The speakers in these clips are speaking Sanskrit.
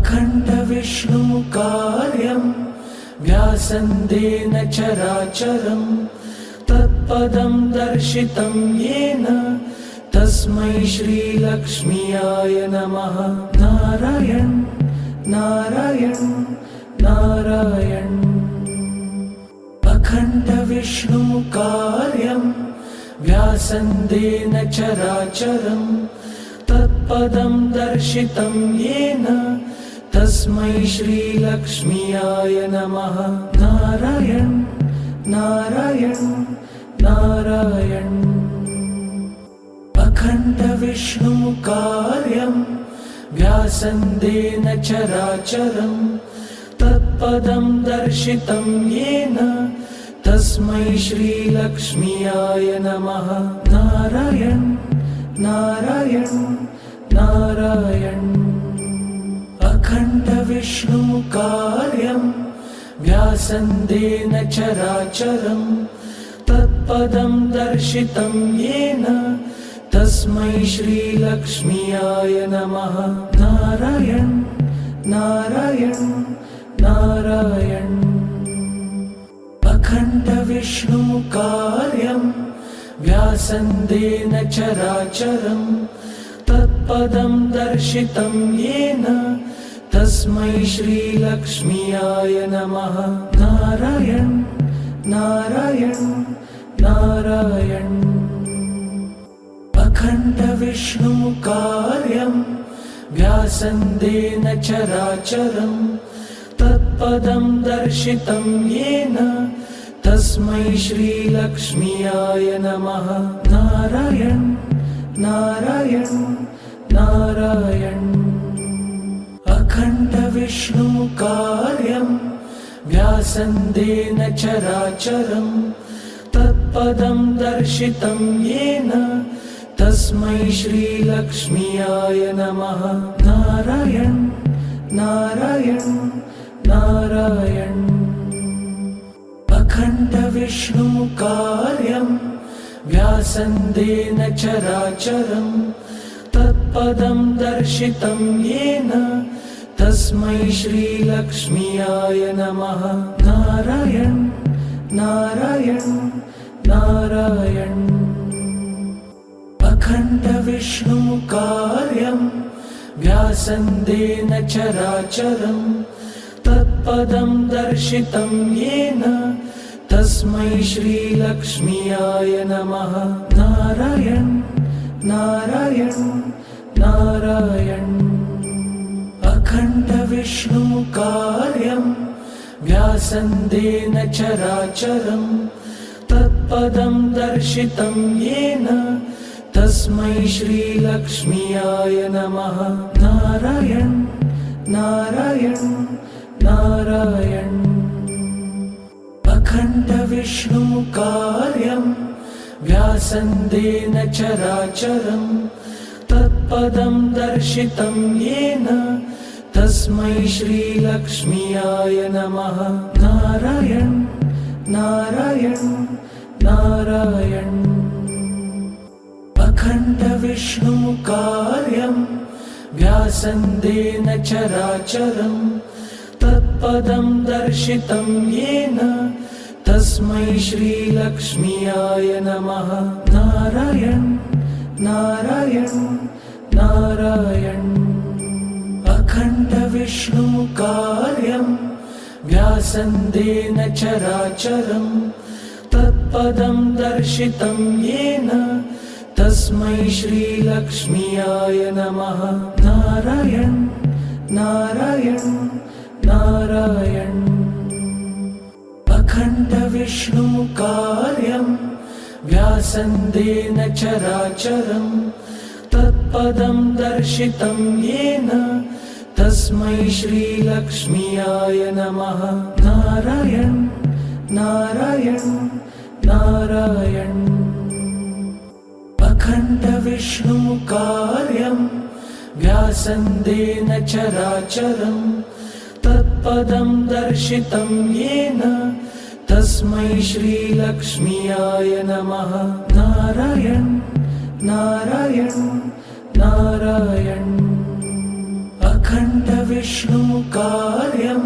अखण्डविष्णुकार्यं व्यासन्देन चराचरं तत्पदं दर्शितं येन तस्मै श्रीलक्ष्म्याय नमः। नारायण नारायण नारायण। अखण्डविष्णुकार्यं व्यासन्देन चराचरं तत्पदं दर्शितं येन तस्मै श्रीलक्ष्म्याय नमः। नारायण नारायण नारायण। अखण्डविष्णुकार्यं व्यासन्देन चराचरं तत्पदं दर्शितं येन तस्मै श्रीलक्ष्म्याय नमः। नारायण नारायण नारायण। अखण्डविष्णुकार्यं व्यासन्देन चराचरं तत्पदं दर्शितं येन तस्मै श्रीलक्ष्म्याय नमः। नारायण नारायण नारायण। अखण्डविष्णुकार्यं व्यासन्देन चराचरं तत्पदं दर्शितं येन तस्मै श्रीलक्ष्म्याय नमः। नारायण नारायण नारायण। अखण्डविष्णुकार्यं व्यासन्देन चराचरं तत्पदं दर्शितं येन तस्मै श्रीलक्ष्म्याय नमः। नारायण नारायण नारायण। अखण्डविष्णुकार्यं व्यासन्देन चराचरं तत्पदं दर्शितं येन तस्मै श्रीलक्ष्म्याय नमः। नारायण नारायण नारायण। अखण्डविष्णुकार्यं व्यासन्देन चराचरं तत्पदं दर्शितं येन तस्मै श्रीलक्ष्म्याय नमः। नारायण नारायण नारायण। अखण्डविष्णुकार्यं व्यासन्देन चराचरं तत्पदं दर्शितं येन तस्मै श्रीलक्ष्म्याय नमः। नारायण नारायण नारायण। अखण्डविष्णुकार्यं व्यासन्देन चराचरं तत्पदं दर्शितं येन तस्मै श्रीलक्ष्म्याय नमः। नारायण नारायण नारायण। अखण्डविष्णुकार्यं व्यासन्देन चराचरं तत्पदं दर्शितं येन तस्मै श्रीलक्ष्म्याय नमः। नारायण नारायण नारायण। अखण्डविष्णुकार्यं व्यासन्देन चराचरं तत्पदं दर्शितं येन तस्मै श्रीलक्ष्म्याय नमः। नारायण नारायण नारायण। अखण्डविष्णुकार्यं व्यासन्देन चराचरं तत्पदं दर्शितं येन तस्मै श्रीलक्ष्म्याय नमः। नारायण नारायण नारायण। अखण्डविष्णुकार्यं व्यासन्देन चराचरं तत्पदं दर्शितं येन तस्मै श्रीलक्ष्म्याय नमः। नारायण नारायण नारायण। अखण्डविष्णुकार्यं व्यासन्देन चराचरं तत्पदं दर्शितं येन तस्मै श्रीलक्ष्म्याय नमः। नारायण नारायण नारायण। अखण्डविष्णुकार्यं अखण्डविष्णुकार्यं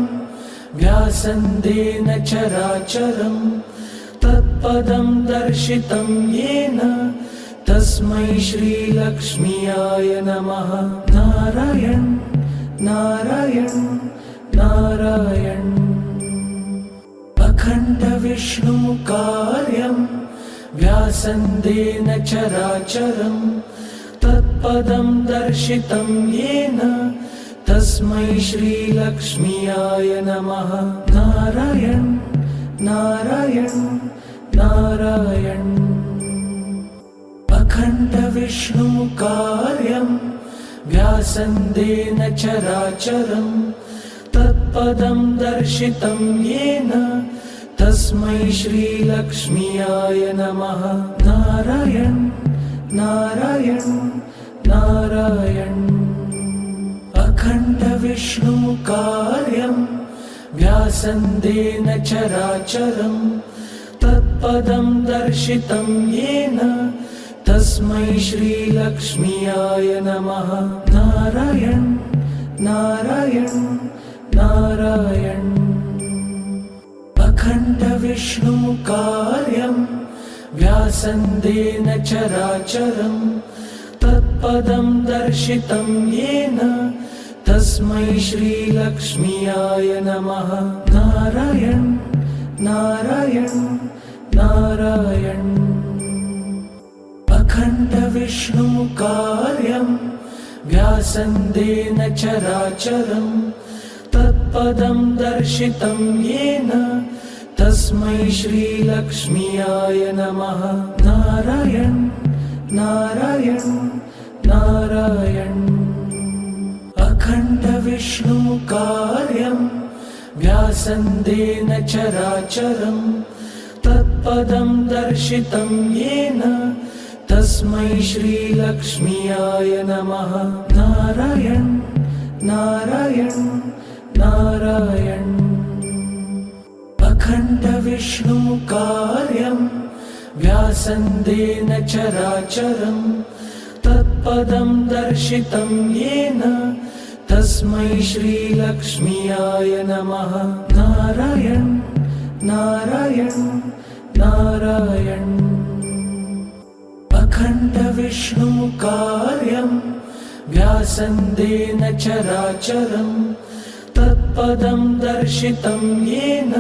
व्यासन्देन चराचरं तत्पदं दर्शितं येन तस्मै श्रीलक्ष्म्याय नमः। नारायण नारायण नारायण। अखण्डविष्णुकार्यं व्यासन्देन चराचरं तत्पदं दर्शितं येन तस्मै श्रीलक्ष्म्याय नमः। नारायण नारायण नारायण। अखण्डविष्णुकार्यं व्यासन्देन चराचरं तत्पदं दर्शितं येन तस्मै श्रीलक्ष्म्याय नमः। नारायण नारायण नारायण। अखण्डविष्णुकार्यं व्यासन्देन चराचरं तत्पदं दर्शितं येन तस्मै श्रीलक्ष्म्याय नमः। नारायण नारायण नारायण। अखण्डविष्णुकार्यं व्यासन्देन चराचरं तत्पदं दर्शितं येन तस्मै श्रीलक्ष्म्याय नमः। नारायण नारायण नारायण। अखण्डविष्णुकार्यं व्यासन्देन चराचरं तत्पदं दर्शितं येन तस्मै श्रीलक्ष्म्याय नमः। नारायण नारायण नारायण। अखण्डविष्णुकार्यं व्यासन्देन चराचरं तत्पदं दर्शितं येन तस्मै श्रीलक्ष्म्याय नमः। नारायण नारायण नारायण। अखण्डविष्णुकार्यं व्यासन्देन चराचरं तत्पदं दर्शितं येन तस्मै श्रीलक्ष्म्याय नमः। नारायण नारायण नारायण। अखण्डविष्णुकार्यं व्यासन्देन चराचरं तत्पदं दर्शितं येन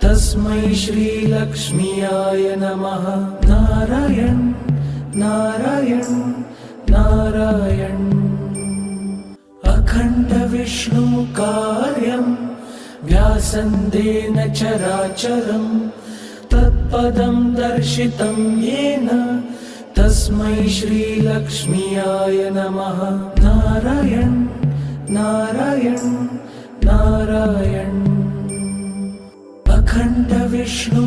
तस्मै श्रीलक्ष्म्याय नमः। नारायण नारायण नारायण। अखण्डविष्णुकार्यं व्यासन्देन चराचरं तत्पदं दर्शितं येन तस्मै श्रीलक्ष्म्याय नमः। नारायण नारायण नारायण। अखण्डविष्णुकार्यं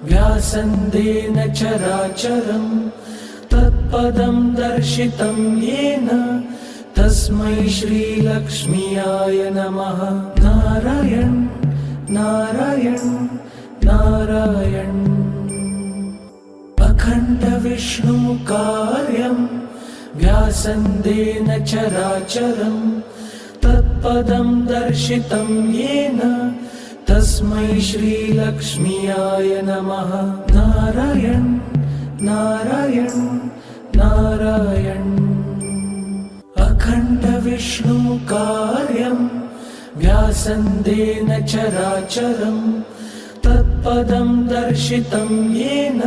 व्यासन्देन चराचरं तत्पदं दर्शितं येन तस्मै श्रीलक्ष्म्याय नमः। नारायण नारायण नारायण। अखण्डविष्णुकार्यं व्यासन्देन चराचरं तत्पदं दर्शितं येन तस्मै श्रीलक्ष्म्याय नमः। नारायण नारायण नारायण। अखण्डविष्णुकार्यं व्यासन्देन चराचरं तत्पदं दर्शितं येन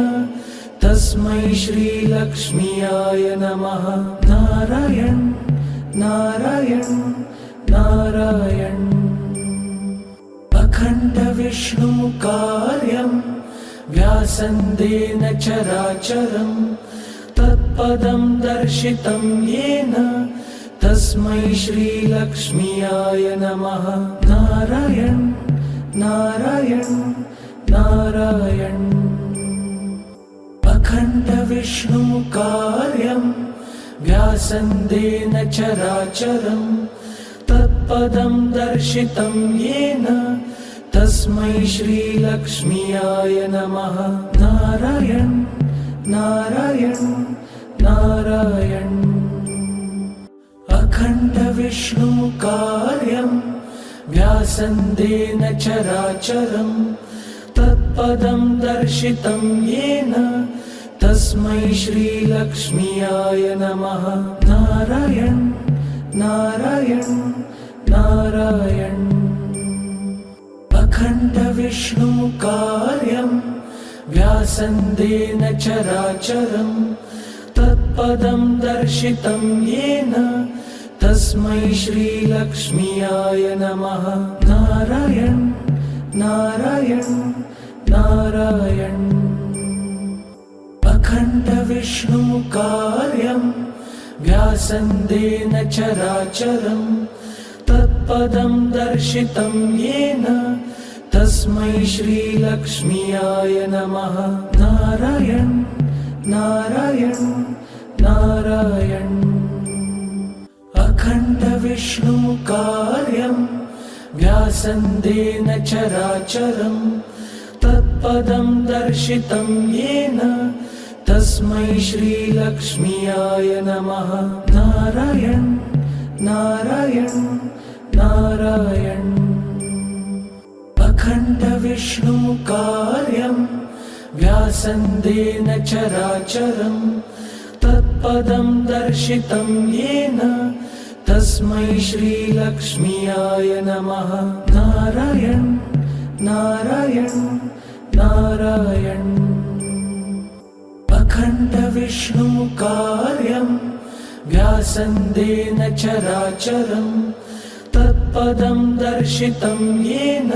तस्मै श्रीलक्ष्म्याय नमः। नारायण नारायण नारायण। अखण्डविष्णुकार्यं व्यासन्देन चराचरं तत्पदं दर्शितं येन तस्मै श्रीलक्ष्म्याय नमः। नारायण नारायण नारायण। अखण्डविष्णुकार्यं व्यासन्देन चराचरं तत्पदं दर्शितं येन तस्मै श्रीलक्ष्म्याय नमः। नारायण नारायण नारायण। अखण्डविष्णुकार्यं व्यासन्देन चराचरं तत्पदं दर्शितं येन तस्मै श्रीलक्ष्म्याय नमः। नारायण नारायण नारायण। अखण्डविष्णुकार्यं व्यासन्देन चराचरं तत्पदं दर्शितं येन तस्मै श्रीलक्ष्म्याय नमः। नारायण नारायण नारायण। अखण्डविष्णुकार्यं व्यासन्देन चराचरं तत्पदं दर्शितं येन तस्मै श्रीलक्ष्म्याय नमः। नारायण नारायण नारायण। अखण्डविष्णुकार्यं व्यासन्देन चराचरं तत्पदं दर्शितं येन तस्मै श्रीलक्ष्म्याय नमः। नारायण नारायण नारायण। अखण्डविष्णुकार्यं व्यासन्देन चराचरं तत्पदं दर्शितं येन तस्मै श्रीलक्ष्म्याय नमः। नारायण नारायण नारायण। अखण्डविष्णुकार्यं व्यासन्देन चराचरं तत्पदं दर्शितं येन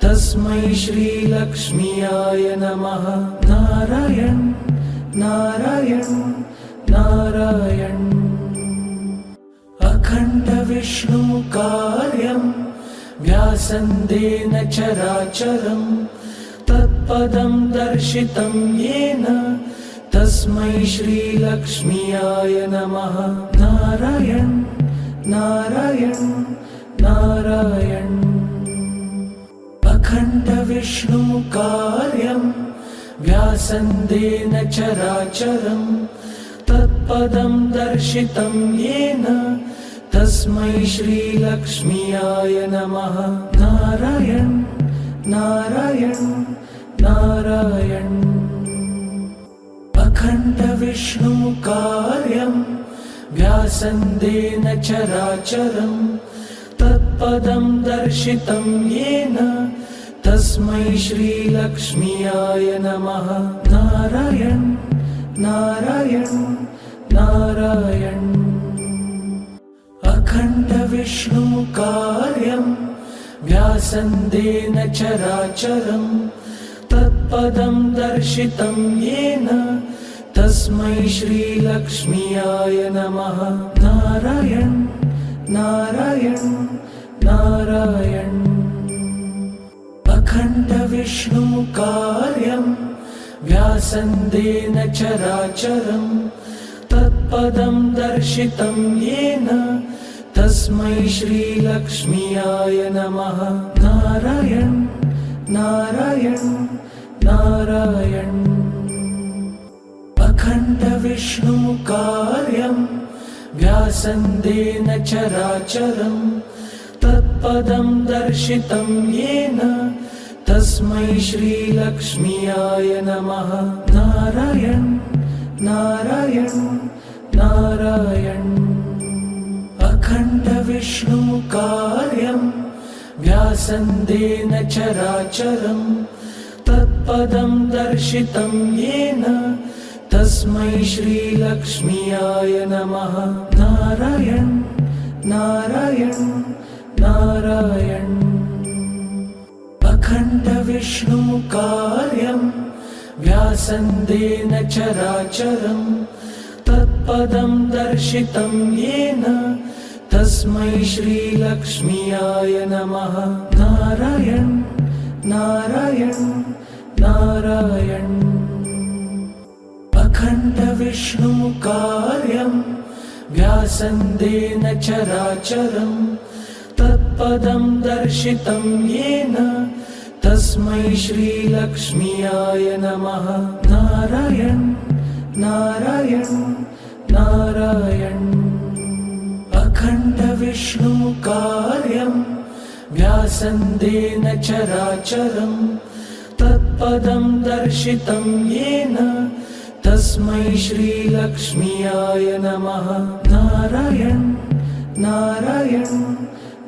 तस्मै श्रीलक्ष्म्याय नमः। नारायण नारायण नारायण। अखण्डविष्णुकार्यं व्यासन्देन चराचरं तत्पदं दर्शितं येन तस्मै श्रीलक्ष्म्याय नमः। नारायण नारायण नारायण। अखण्डविष्णुकार्यं व्यासन्देन चराचरं तत्पदं दर्शितं येन तस्मै श्रीलक्ष्म्याय नमः। नारायण नारायण नारायण। अखण्डविष्णुकार्यं व्यासन्देन चराचरं तत्पदं दर्शितं येन तस्मै श्रीलक्ष्म्याय नमः। नारायण नारायण नारायण। अखण्डविष्णुकार्यं व्यासन्देन चराचरं तत्पदं दर्शितं येन तस्मै श्रीलक्ष्म्याय नमः। नारायण नारायण नारायण। अखण्डविष्णुकार्यं व्यासन्देन चराचरं तत्पदं दर्शितं येन तस्मै श्रीलक्ष्म्याय नमः। नारायण नारायण नारायण। अखण्डविष्णुकार्यं व्यासन्देन चराचरं तत्पदं दर्शितं येन तस्मै श्रीलक्ष्म्याय नमः। नारायण नारायण नारायण। अखण्डविष्णुकार्यं व्यासन्देन चराचरं तत्पदं दर्शितं येन तस्मै श्रीलक्ष्म्याय नमः। नारायण नारायण नारायण। अखण्डविष्णुकार्यं व्यासन्देन चराचरं तत्पदं दर्शितं येन तस्मै श्रीलक्ष्म्याय नमः। नारायण नारायण नारायण। अखण्डविष्णुकार्यं व्यासन्देन चराचरं तत्पदं दर्शितं येन तस्मै श्रीलक्ष्म्याय नमः। नारायण नारायण नारायण। अखण्डविष्णुकार्यं व्यासन्देन चराचरं तत्पदं दर्शितं येन तस्मै श्रीलक्ष्म्याय नमः। नारायण नारायण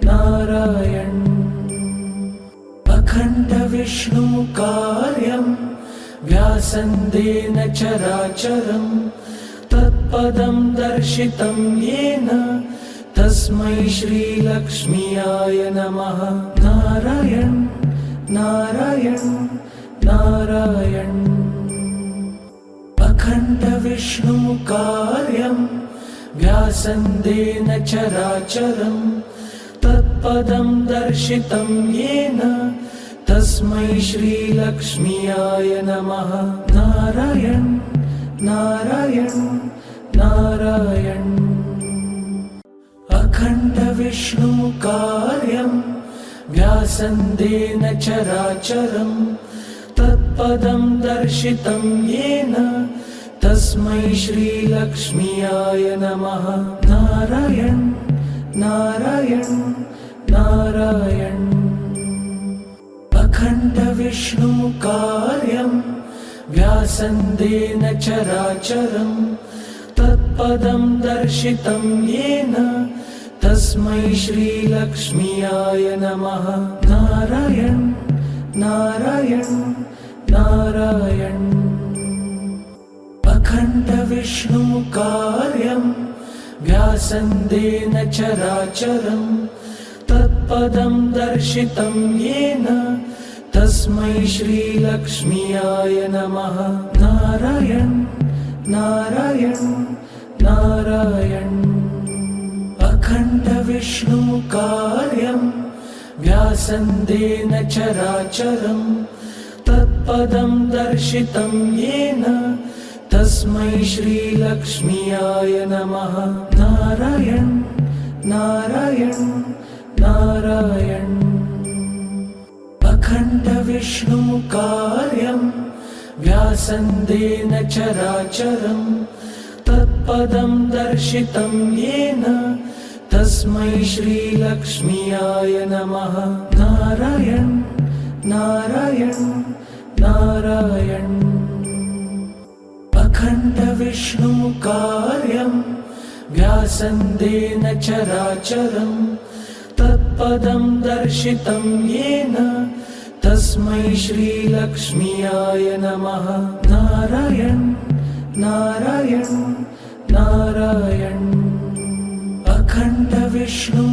नारायण। अखण्डविष्णुकार्यं व्यासन्देन चराचरं तत्पदं दर्शितं येन तस्मै श्रीलक्ष्म्याय नमः। नारायण नारायण नारायण। अखण्डविष्णुकार्यं व्यासन्देन चराचरं तत्पदं दर्शितं येन तस्मै श्रीलक्ष्म्याय नमः। नारायण नारायण नारायण। अखण्डविष्णुकार्यं व्यासन्देन चराचरं तत्पदं दर्शितं येन तस्मै श्रीलक्ष्म्याय नमः। नारायण नारायण नारायण। अखण्डविष्णुकार्यं व्यासन्देन चराचरं तत्पदं दर्शितं येन तस्मै श्रीलक्ष्म्याय नमः। नारायण नारायण नारायण। अखण्डविष्णुकार्यं व्यासन्देन चराचरं तत्पदं दर्शितं येन तस्मै श्रीलक्ष्म्याय नमः। नारायण नारायण नारायण। अखण्डविष्णुकार्यं व्यासन्देन चराचरं तत्पदं दर्शितं येन तस्मै श्रीलक्ष्म्याय नमः। नारायण नारायण नारायण। अखण्डविष्णुकार्यं व्यासन्देन चराचरं तत्पदं दर्शितं येन तस्मै श्रीलक्ष्म्याय नमः। नारायण नारायण नारायण। अखण्डविष्णुकार्यं व्यासन्देन चराचरं तत्पदं दर्शितं येन तस्मै श्रीलक्ष्म्याय नमः। नारायण नारायण नारायण। अखण्डविष्णुकार्यं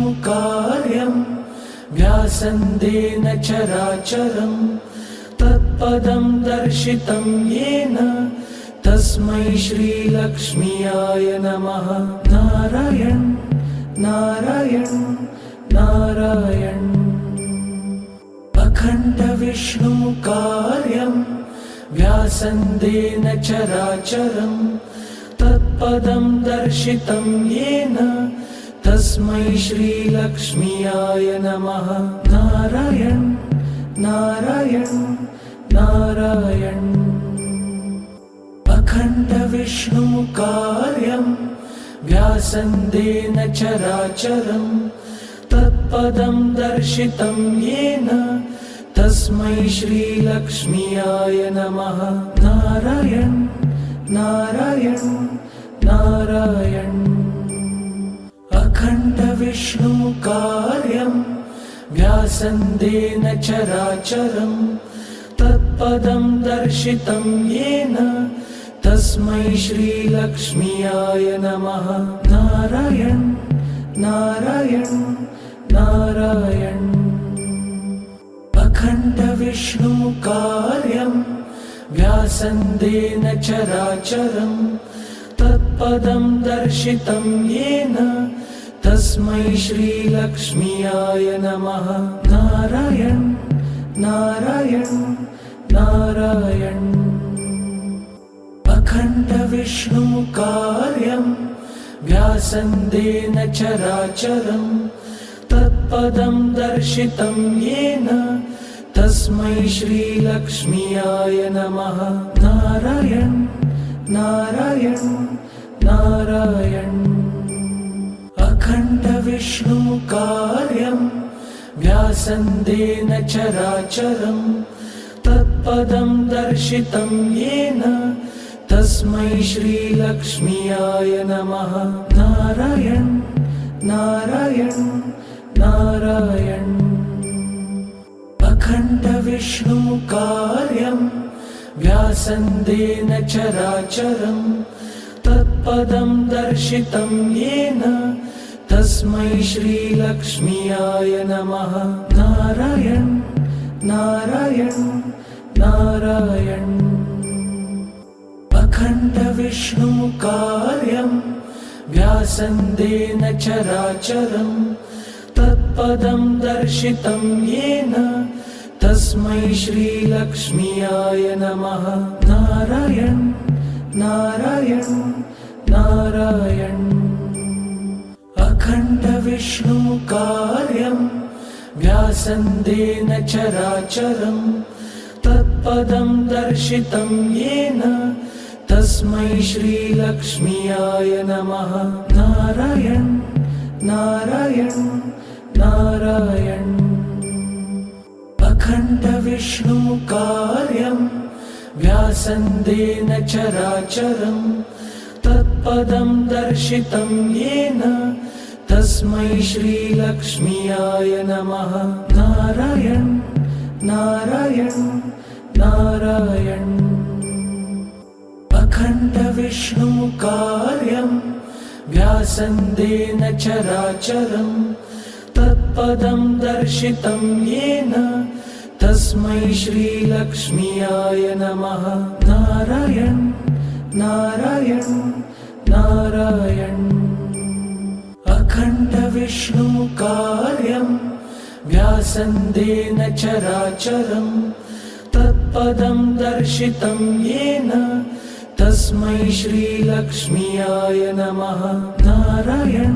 व्यासन्देन चराचरं तत्पदं दर्शितं येन तस्मै श्रीलक्ष्म्याय नमः। नारायण नारायण नारायण। अखण्डविष्णुकार्यं व्यासन्देन चराचरं तत्पदं दर्शितं येन तस्मै श्रीलक्ष्म्याय नमः। नारायण नारायण नारायण। अखण्डविष्णुकार्यं व्यासन्देन चराचरं तत्पदं दर्शितं येन तस्मै श्रीलक्ष्म्याय नमः। नारायण नारायण नारायण। अखण्डविष्णुकार्यं व्यासन्देन चराचरं तत्पदं दर्शितं येन तस्मै श्रीलक्ष्म्याय नमः। नारायण नारायण नारायण। अखण्डविष्णुकार्यं व्यासन्देन चराचरं तत्पदं दर्शितं येन तस्मै श्रीलक्ष्म्याय नमः। नारायण नारायण नारायण। अखण्डविष्णुकार्यं व्यासन्देन चराचरं तत्पदं दर्शितं येन तस्मै श्रीलक्ष्म्याय नमः। नारायण नारायण नारायण। अखण्डविष्णुकार्यं व्यासन्देन चराचरं तत्पदं दर्शितं येन तस्मै श्रीलक्ष्म्याय नमः। नारायण नारायण नारायण। अखण्डविष्णुकार्यं व्यासन्देन चराचरं तत्पदं दर्शितं येन तस्मै श्रीलक्ष्म्याय नमः। नारायण नारायण नारायण। अखण्डविष्णुकार्यं व्यासन्देन चराचरं तत्पदं दर्शितं येन तस्मै श्रीलक्ष्म्याय नमः। नारायण नारायण नारायण। अखण्डविष्णुकार्यं व्यासन्देन चराचरं तत्पदं दर्शितं येन तस्मै श्रीलक्ष्म्याय नमः। नारायण नारायण नारायण। अखण्डविष्णुकार्यं व्यासन्देन चराचरं तत्पदं दर्शितं येन तस्मै श्रीलक्ष्म्याय नमः। नारायण नारायण नारायण। अखण्डविष्णुकार्यं व्यासन्देन चराचरं तत्पदं दर्शितं येन तस्मै श्रीलक्ष्म्याय नमः। नारायण नारायण नारायण। अखण्डविष्णुकार्यं व्यासन्देन चराचरं तत्पदं दर्शितं येन तस्मै श्रीलक्ष्म्याय नमः। नारायण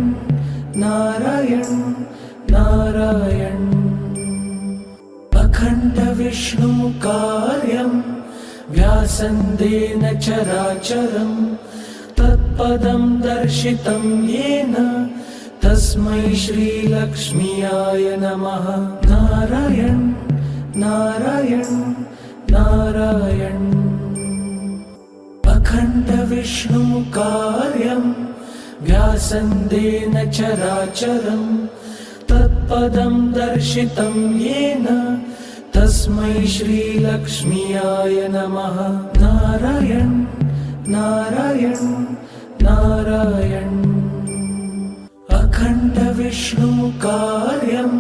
नारायण नारायण। अखण्डविष्णुकार्यं व्यासन्देन चराचरं तत्पदं दर्शितं येन तस्मै श्रीलक्ष्म्याय नमः। नारायण नारायण नारायण। अखण्डविष्णुकार्यं व्यासन्देन चराचरं तत्पदं दर्शितं येन तस्मै श्रीलक्ष्म्याय नमः। नारायण नारायण नारायण। अखण्डविष्णुकार्यं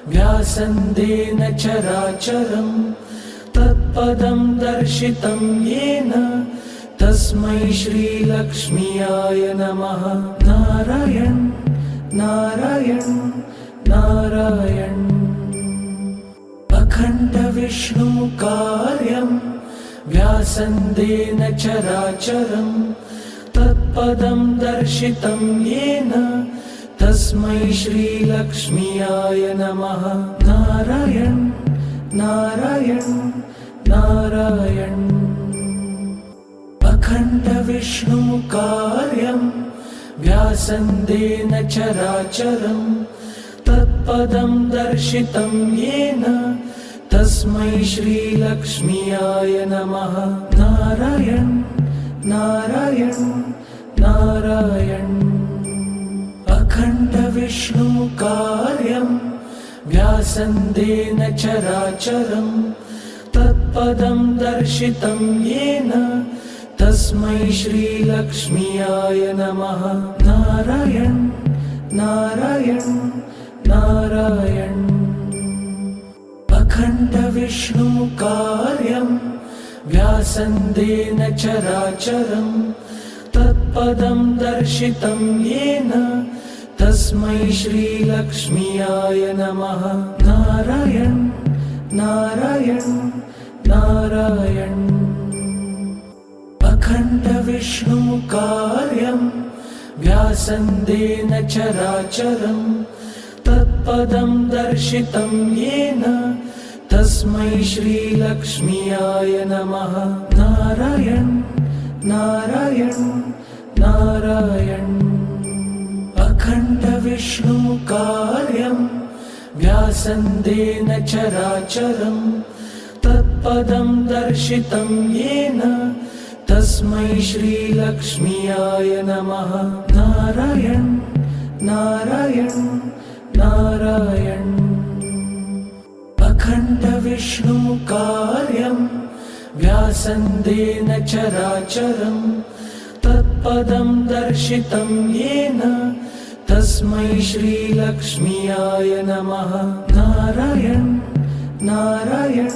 व्यासन्देन चराचरं तत्पदं दर्शितं येन तस्मै श्रीलक्ष्म्याय नमः। नारायण नारायण नारायण। अखण्डविष्णुकार्यं व्यासन्देन चराचरं तत्पदं दर्शितं येन तस्मै श्रीलक्ष्म्याय नमः। नारायण नारायण नारायण। अखण्डविष्णुकार्यं व्यासन्देन चराचरं तत्पदं दर्शितं येन तस्मै श्रीलक्ष्म्याय नमः। नारायण नारायण नारायण। अखण्डविष्णुकार्यं व्यासन्देन चराचरं तत्पदं दर्शितं येन तस्मै श्रीलक्ष्म्याय नमः। नारायण नारायण नारायण। अखण्डविष्णुकार्यं व्यासन्देन चराचरं तत्पदं दर्शितं येन तस्मै श्रीलक्ष्म्याय नमः। नारायण नारायण नारायण। अखण्डविष्णुकार्यं व्यासन्देन चराचरं तत्पदं दर्शितं येन तस्मै श्रीलक्ष्म्याय नमः। नारायण नारायण नारायण। अखण्डविष्णुकार्यं व्यासन्देन चराचरं तत्पदं दर्शितं येन तस्मै श्रीलक्ष्म्याय नमः। नारायण नारायण नारायण। अखण्डविष्णुकार्यं व्यासन्देन चराचरं तत्पदं दर्शितं येन तस्मै श्रीलक्ष्म्याय नमः। नारायण नारायण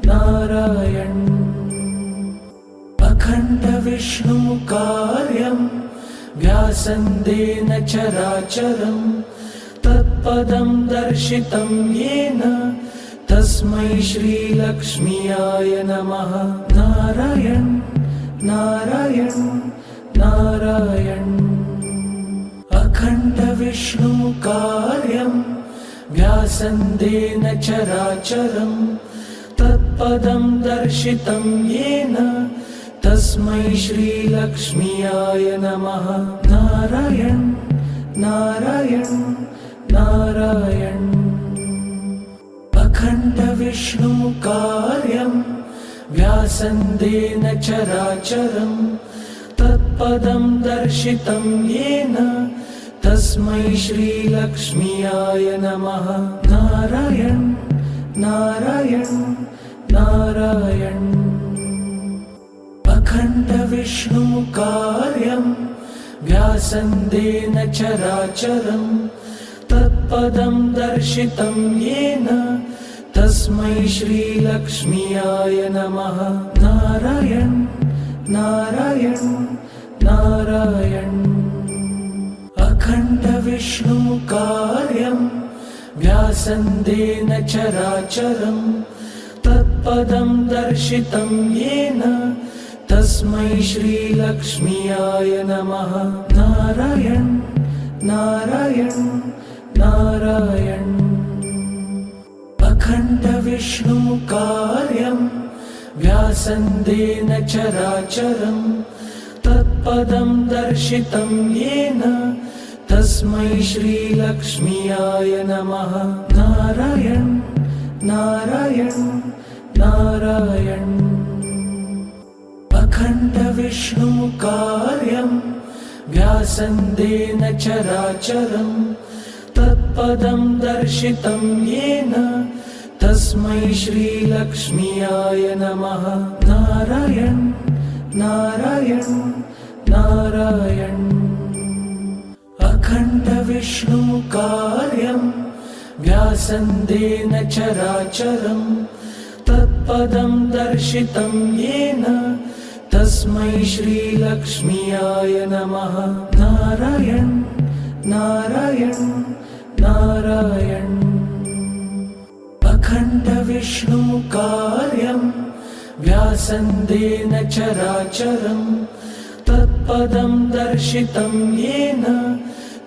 नारायण। अखण्डविष्णुकार्यं व्यासन्देन चराचरं तत्पदं दर्शितं येन तस्मै श्रीलक्ष्म्याय नमः। नारायण नारायण नारायण। अखण्डविष्णुकार्यं व्यासन्देन चराचरं तत्पदं दर्शितं येन तस्मै श्रीलक्ष्म्याय नमः। नारायण नारायण नारायण। अखण्डविष्णुकार्यं व्यासन्देन चराचरं तत्पदं दर्शितं येन तस्मै श्रीलक्ष्म्याय नमः। नारायण नारायण नारायण। अखण्डविष्णुकार्यं व्यासन्देन चराचरं तत्पदं दर्शितं येन तस्मै श्रीलक्ष्म्याय नमः। नारायण नारायण नारायण। अखण्डविष्णुकार्यं व्यासन्देन चराचरं तत्पदं दर्शितं येन तस्मै श्रीलक्ष्म्याय नमः। नारायण नारायण नारायण। अखण्डविष्णुकार्यं व्यासन्देन चराचरं तत्पदं दर्शितं येन तस्मै श्रीलक्ष्म्याय नमः। नारायण नारायण नारायण। अखण्डविष्णुकार्यं व्यासन्देन चराचरं तत्पदं दर्शितं येन तस्मै श्रीलक्ष्म्याय नमः। नारायण नारायण नारायण। अखण्डविष्णुकार्यं व्यासन्देन चराचरं तत्पदं दर्शितं येन तस्मै श्रीलक्ष्म्याय नमः। नारायण नारायण नारायण। अखण्डविष्णुकार्यं व्यासन्देन चराचरं तत्पदं दर्शितं येन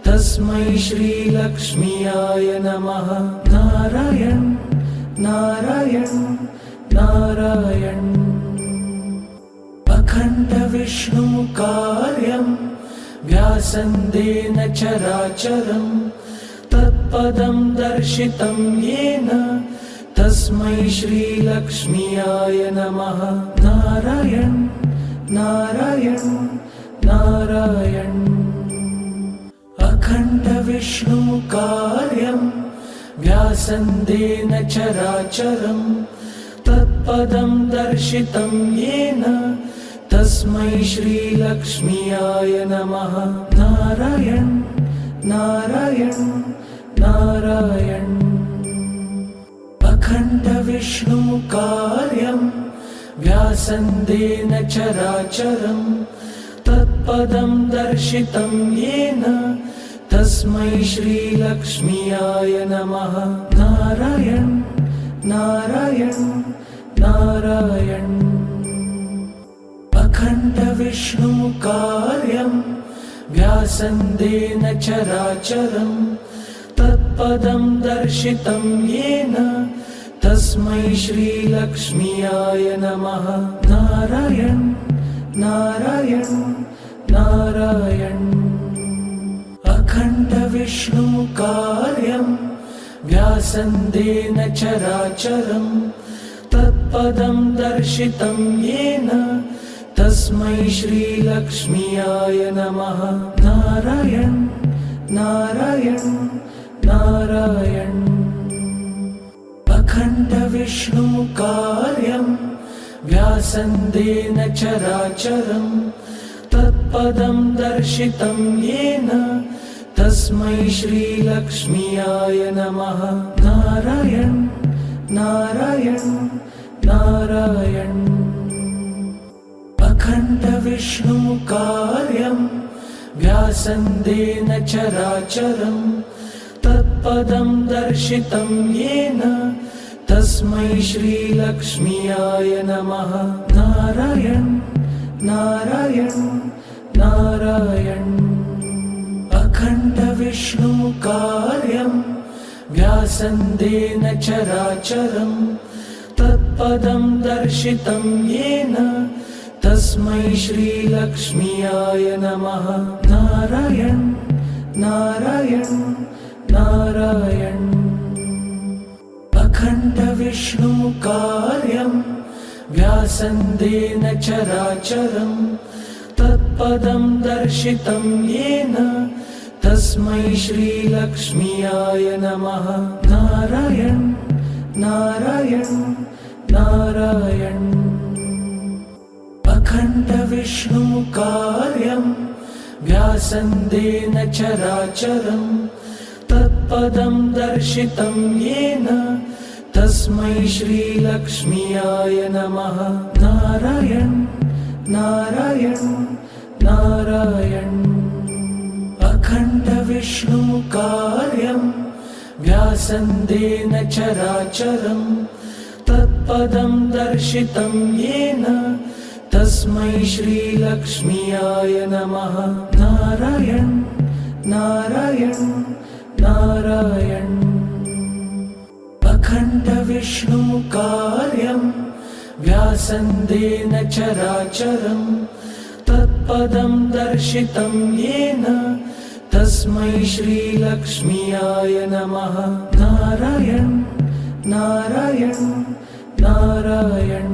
तस्मै श्रीलक्ष्म्याय नमः। नारायण नारायण नारायण। अखण्डविष्णुकार्यं व्यासन्देन चराचरं तत्पदं दर्शितं येन तस्मै श्रीलक्ष्म्याय नमः। नारायण नारायण नारायण। अखण्डविष्णुकार्यं व्यासन्देन चराचरं तत्पदं दर्शितं येन तस्मै श्रीलक्ष्म्याय नमः। नारायण नारायण नारायण। अखण्डविष्णुकार्यं व्यासन्देन चराचरं तत्पदं दर्शितं येन तस्मै श्रीलक्ष्म्याय नमः। नारायण नारायण नारायण। अखण्डविष्णुकार्यं व्यासन्देन चराचरं तत्पदं दर्शितं येन तस्मै श्रीलक्ष्म्याय नमः। नारायण नारायण नारायण। अखण्डविष्णुकार्यं व्यासन्देन चराचरं तत्पदं दर्शितं येन तस्मै श्रीलक्ष्म्याय नमः। नारायण नारायण नारायण। अखण्डविष्णुकार्यं व्यासन्देन चराचरं तत्पदं दर्शितं येन तस्मै श्रीलक्ष्म्याय नमः। नारायण नारायण नारायण। अखण्डविष्णुकार्यं व्यासन्देन चराचरं तत्पदं दर्शितं येन तस्मै श्रीलक्ष्म्याय नमः। नारायण नारायण नारायण। अखण्डविष्णुकार्यं व्यासन्देन चराचरं तत्पदं दर्शितं येन तस्मै श्रीलक्ष्म्याय नमः। नारायण नारायण नारायण। अखण्डविष्णुकार्यं व्यासन्देन चराचरं तत्पदं दर्शितं येन तस्मै श्रीलक्ष्म्याय नमः। नारायण नारायण नारायण। अखण्डविष्णुकार्यं व्यासन्देन चराचरं तत्पदं दर्शितं येन तस्मै श्रीलक्ष्म्याय नमः। नारायण नारायण नारायण। अखण्डविष्णुकार्यं व्यासन्देन चराचरं तत्पदं दर्शितं येन तस्मै श्रीलक्ष्म्याय नमः। नारायण नारायण नारायण। अखण्डविष्णुकार्यं व्यासन्देन चराचरं तत्पदं दर्शितं येन तस्मै श्रीलक्ष्म्याय नमः। नारायण नारायण नारायण।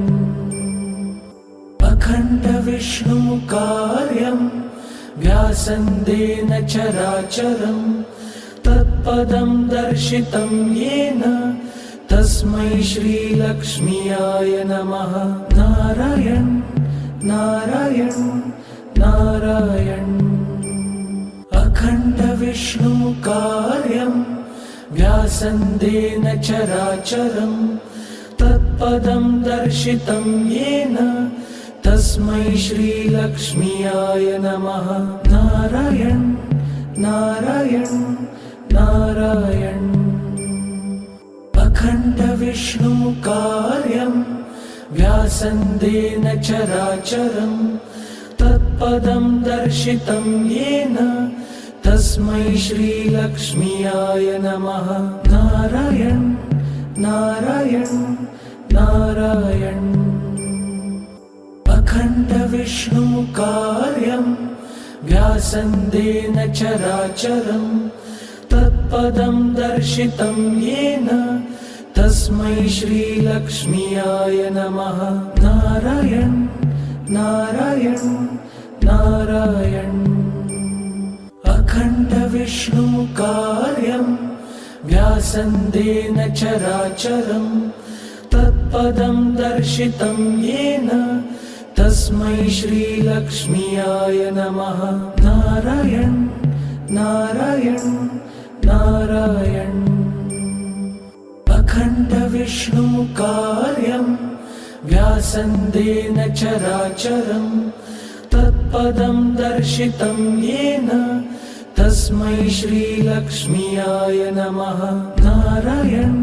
अखण्डविष्णुकार्यं व्यासन्देन चराचरं तत्पदं दर्शितं येन तस्मै श्रीलक्ष्म्याय नमः। नारायण नारायण नारायण। अखण्डविष्णुकार्यं व्यासन्देन चराचरं तत्पदं दर्शितं येन तस्मै श्रीलक्ष्म्याय नमः। नारायण नारायण नारायण। अखण्डविष्णुकार्यं व्यासन्देन चराचरं तत्पदं दर्शितं येन तस्मै श्रीलक्ष्म्याय नमः। नारायण नारायण नारायण। अखण्डविष्णुकार्यं व्यासन्देन चराचरं तत्पदं दर्शितं येन तस्मै श्रीलक्ष्म्याय नमः। नारायण नारायण नारायण। अखण्डविष्णुकार्यं व्यासन्देन चराचरं तत्पदं दर्शितं येन तस्मै श्रीलक्ष्म्याय नमः। नारायण नारायण नारायण। अखण्डविष्णुकार्यं व्यासन्देन चराचरं तत्पदं दर्शितं येन तस्मै श्रीलक्ष्म्याय नमः। नारायण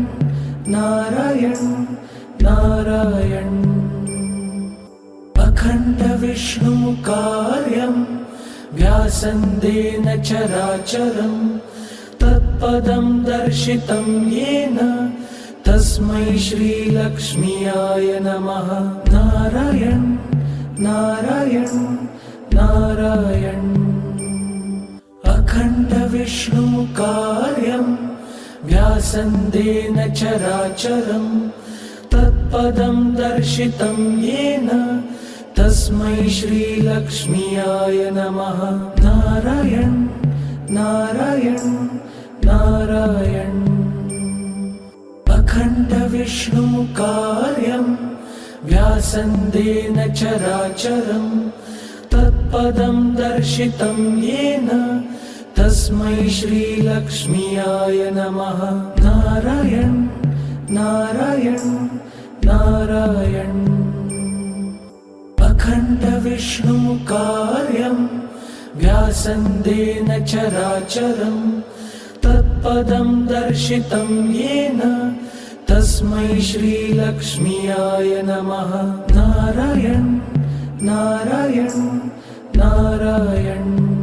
नारायण नारायण। अखण्डविष्णुकार्यं व्यासन्देन चराचरं तत्पदं दर्शितं येन तस्मै श्रीलक्ष्म्याय नमः। नारायण नारायण नारायण। अखण्डविष्णुकार्यं व्यासन्देन चराचरं तत्पदं दर्शितं येन तस्मै श्रीलक्ष्म्याय नमः। नारायण नारायण नारायण। अखण्डविष्णुकार्यं व्यासन्देन चराचरं तत्पदं दर्शितं येन तस्मै श्रीलक्ष्म्याय नमः। नारायण नारायण नारायण। अखण्डविष्णुकार्यं व्यासन्देन चराचरं तत्पदं दर्शितं येन तस्मै श्रीलक्ष्म्याय नमः। नारायण नारायण नारायण।